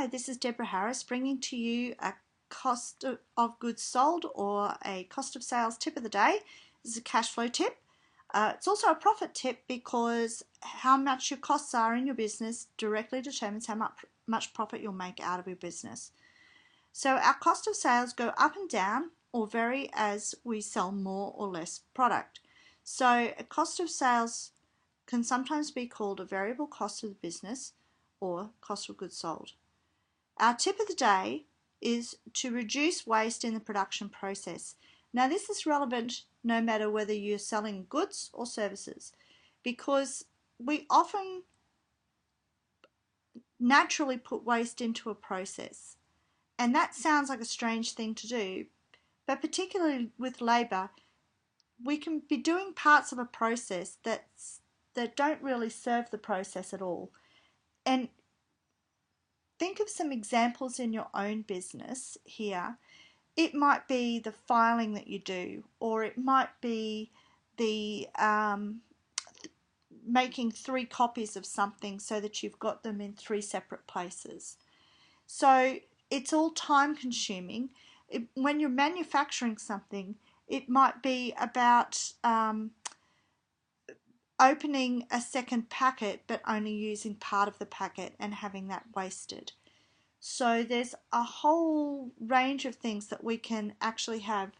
Hi, this is Deborah Harris bringing to you a cost of goods sold or a cost of sales tip of the day. This is a cash flow tip. It's also a profit tip because how much your costs are in your business directly determines how much profit you'll make out of your business. So our cost of sales go up and down or vary as we sell more or less product. So a cost of sales can sometimes be called a variable cost of the business or cost of goods sold. Our tip of the day is to reduce waste in the production process. Now this is relevant no matter whether you're selling goods or services, because we often naturally put waste into a process. And that sounds like a strange thing to do, but particularly with labour, we can be doing parts of a process that don't really serve the process at all. And think of some examples in your own business here. It might be the filing that you do, or it might be the making 3 copies of something so that you've got them in 3 separate places. So it's all time consuming. When you're manufacturing something, it might be about opening a second packet but only using part of the packet and having that wasted. So there's a whole range of things that we can actually have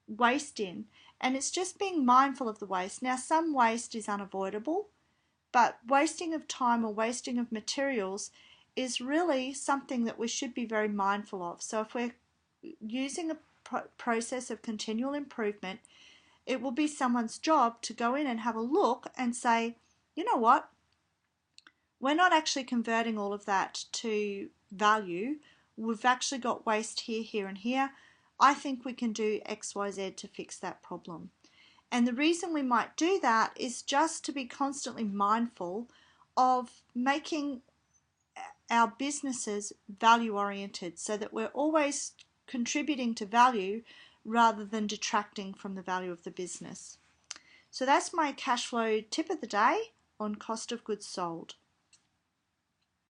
waste in, and it's just being mindful of the waste. Now some waste is unavoidable, but wasting of time or wasting of materials is really something that we should be very mindful of. So if we're using a process of continual improvement, it will be someone's job to go in and have a look and say, you know what, we're not actually converting all of that to value. We've actually got waste here, here and here. I think we can do X, Y, Z to fix that problem. And the reason we might do that is just to be constantly mindful of making our businesses value oriented, so that we're always contributing to value rather than detracting from the value of the business. So that's my cash flow tip of the day on cost of goods sold.